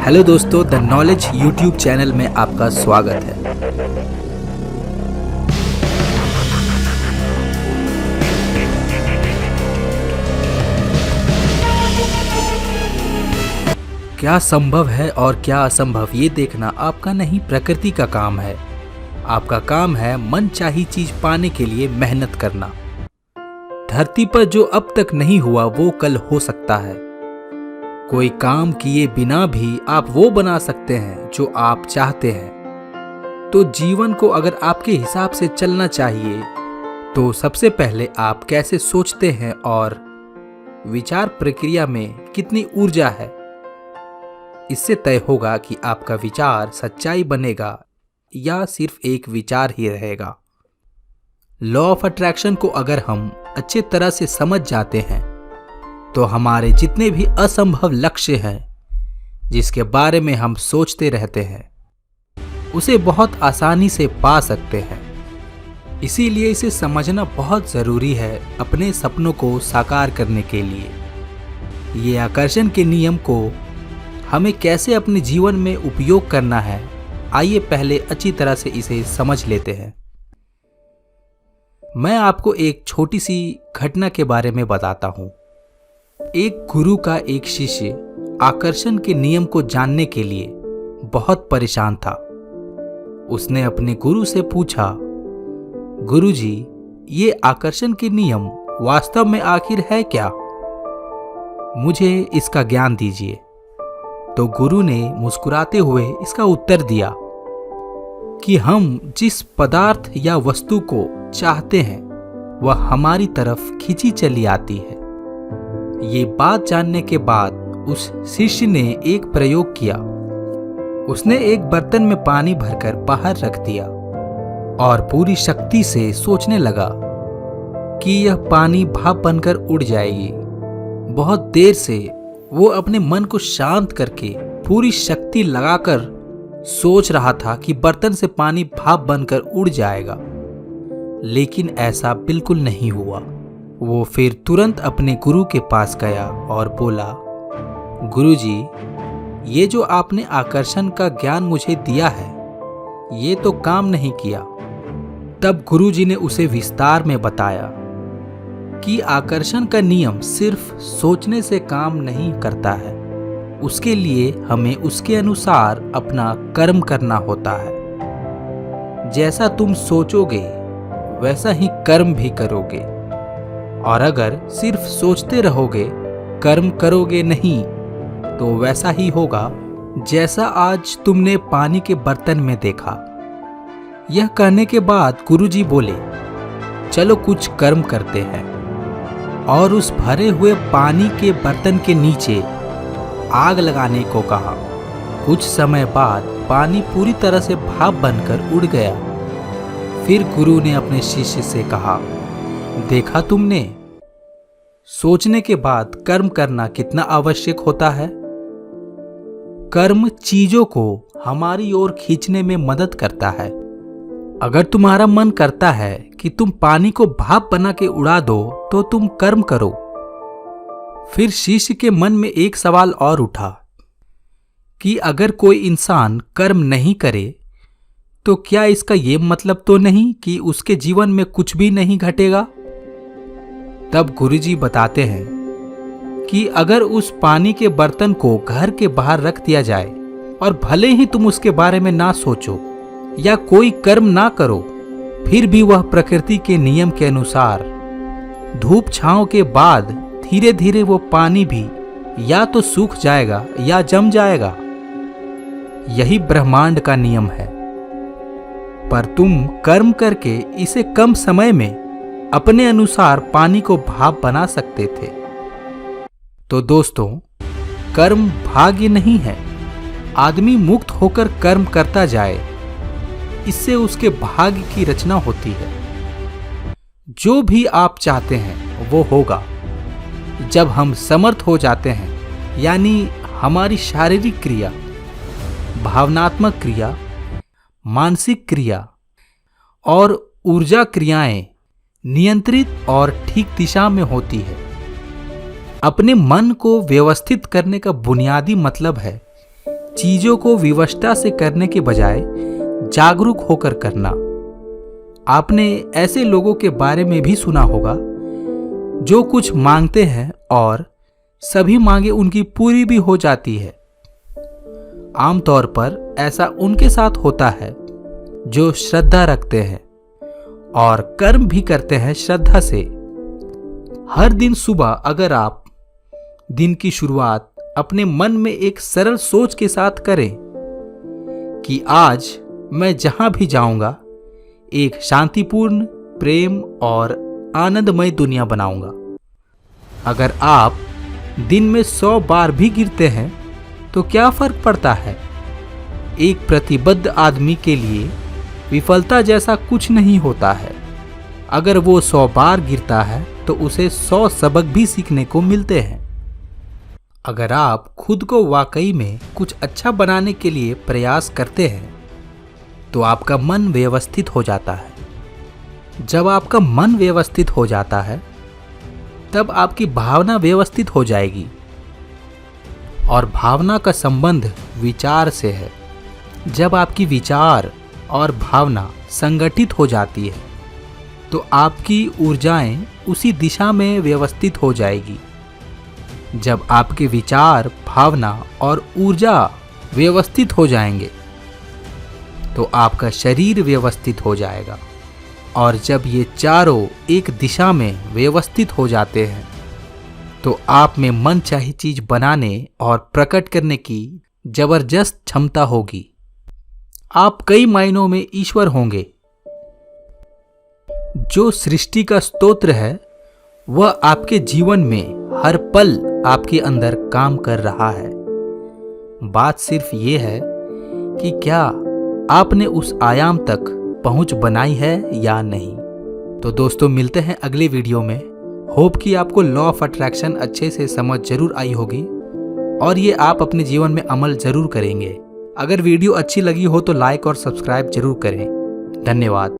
Hello दोस्तों, the knowledge YouTube channel में आपका स्वागत है। क्या संभव है और क्या असंभव ये देखना आपका नहीं, प्रकृति का काम है। आपका काम है मनचाही चीज पाने के लिए मेहनत करना। धरती पर जो अब तक नहीं हुआ वो कल हो सकता है। कोई काम किए बिना भी आप वो बना सकते हैं जो आप चाहते हैं। तो जीवन को अगर आपके हिसाब से चलना चाहिए तो सबसे पहले आप कैसे सोचते हैं और विचार प्रक्रिया में कितनी ऊर्जा है, इससे तय होगा कि आपका विचार सच्चाई बनेगा या सिर्फ एक विचार ही रहेगा। लॉ ऑफ अट्रैक्शन को अगर हम अच्छे तरह से समझ जाते हैं तो हमारे जितने भी असंभव लक्ष्य हैं जिसके बारे में हम सोचते रहते हैं उसे बहुत आसानी से पा सकते हैं। इसीलिए इसे समझना बहुत ज़रूरी है अपने सपनों को साकार करने के लिए। ये आकर्षण के नियम को हमें कैसे अपने जीवन में उपयोग करना है, आइए पहले अच्छी तरह से इसे समझ लेते हैं। मैं आपको एक छोटी सी घटना के बारे में बताता हूँ। एक गुरु का एक शिष्य आकर्षण के नियम को जानने के लिए बहुत परेशान था। उसने अपने गुरु से पूछा, गुरुजी, ये आकर्षण के नियम वास्तव में आखिर है क्या? मुझे इसका ज्ञान दीजिए। तो गुरु ने मुस्कुराते हुए इसका उत्तर दिया कि हम जिस पदार्थ या वस्तु को चाहते हैं वह हमारी तरफ खींची चली आती है। ये बात जानने के बाद उस शिष्य ने एक प्रयोग किया। उसने एक बर्तन में पानी भरकर बाहर रख दिया और पूरी शक्ति से सोचने लगा कि यह पानी भाप बनकर उड़ जाएगी। बहुत देर से वो अपने मन को शांत करके पूरी शक्ति लगाकर सोच रहा था कि बर्तन से पानी भाप बनकर उड़ जाएगा, लेकिन ऐसा बिल्कुल नहीं हुआ। वो फिर तुरंत अपने गुरु के पास गया और बोला, गुरुजी, ये जो आपने आकर्षण का ज्ञान मुझे दिया है ये तो काम नहीं किया। तब गुरुजी ने उसे विस्तार में बताया कि आकर्षण का नियम सिर्फ सोचने से काम नहीं करता है, उसके लिए हमें उसके अनुसार अपना कर्म करना होता है। जैसा तुम सोचोगे वैसा ही कर्म भी करोगे, और अगर सिर्फ सोचते रहोगे कर्म करोगे नहीं तो वैसा ही होगा जैसा आज तुमने पानी के बर्तन में देखा। यह कहने के बाद गुरुजी बोले, चलो कुछ कर्म करते हैं, और उस भरे हुए पानी के बर्तन के नीचे आग लगाने को कहा। कुछ समय बाद पानी पूरी तरह से भाप बनकर उड़ गया। फिर गुरु ने अपने शिष्य से कहा, देखा तुमने, सोचने के बाद कर्म करना कितना आवश्यक होता है। कर्म चीजों को हमारी ओर खींचने में मदद करता है। अगर तुम्हारा मन करता है कि तुम पानी को भाप बना के उड़ा दो तो तुम कर्म करो। फिर शिष्य के मन में एक सवाल और उठा कि अगर कोई इंसान कर्म नहीं करे तो क्या इसका ये मतलब तो नहीं कि उसके जीवन में कुछ भी नहीं घटेगा? तब गुरुजी बताते हैं कि अगर उस पानी के बर्तन को घर के बाहर रख दिया जाए और भले ही तुम उसके बारे में ना सोचो या कोई कर्म ना करो, फिर भी वह प्रकृति के नियम के अनुसार धूप छांव के बाद धीरे धीरे वो पानी भी या तो सूख जाएगा या जम जाएगा। यही ब्रह्मांड का नियम है। पर तुम कर्म करके इसे कम समय में अपने अनुसार पानी को भाप बना सकते थे। तो दोस्तों, कर्म भाग्य नहीं है। आदमी मुक्त होकर कर्म करता जाए, इससे उसके भाग्य की रचना होती है। जो भी आप चाहते हैं वो होगा। जब हम समर्थ हो जाते हैं, यानी हमारी शारीरिक क्रिया, भावनात्मक क्रिया, मानसिक क्रिया और ऊर्जा क्रियाएं नियंत्रित और ठीक दिशा में होती है। अपने मन को व्यवस्थित करने का बुनियादी मतलब है चीजों को विवशता से करने के बजाय जागरूक होकर करना। आपने ऐसे लोगों के बारे में भी सुना होगा जो कुछ मांगते हैं और सभी मांगे उनकी पूरी भी हो जाती है। आमतौर पर ऐसा उनके साथ होता है जो श्रद्धा रखते हैं और कर्म भी करते हैं श्रद्धा से। हर दिन सुबह अगर आप दिन की शुरुआत अपने मन में एक सरल सोच के साथ करें कि आज मैं जहां भी जाऊंगा एक शांतिपूर्ण, प्रेम और आनंदमय दुनिया बनाऊंगा। अगर आप दिन में 100 बार भी गिरते हैं तो क्या फर्क पड़ता है? एक प्रतिबद्ध आदमी के लिए विफलता जैसा कुछ नहीं होता है। अगर वो 100 बार गिरता है तो उसे 100 सबक भी सीखने को मिलते हैं। अगर आप खुद को वाकई में कुछ अच्छा बनाने के लिए प्रयास करते हैं तो आपका मन व्यवस्थित हो जाता है। जब आपका मन व्यवस्थित हो जाता है तब आपकी भावना व्यवस्थित हो जाएगी और भावना का संबंध विचार से है। जब आपकी विचार और भावना संगठित हो जाती है तो आपकी ऊर्जाएं उसी दिशा में व्यवस्थित हो जाएगी। जब आपके विचार, भावना और ऊर्जा व्यवस्थित हो जाएंगे तो आपका शरीर व्यवस्थित हो जाएगा और जब ये चारों एक दिशा में व्यवस्थित हो जाते हैं तो आप में मनचाही चीज बनाने और प्रकट करने की जबरदस्त क्षमता होगी। आप कई मायनों में ईश्वर होंगे। जो सृष्टि का स्तोत्र है वह आपके जीवन में हर पल आपके अंदर काम कर रहा है। बात सिर्फ ये है कि क्या आपने उस आयाम तक पहुंच बनाई है या नहीं। तो दोस्तों, मिलते हैं अगले वीडियो में। होप कि आपको लॉ ऑफ अट्रैक्शन अच्छे से समझ जरूर आई होगी और ये आप अपने जीवन में अमल जरूर करेंगे। अगर वीडियो अच्छी लगी हो तो लाइक और सब्सक्राइब जरूर करें। धन्यवाद।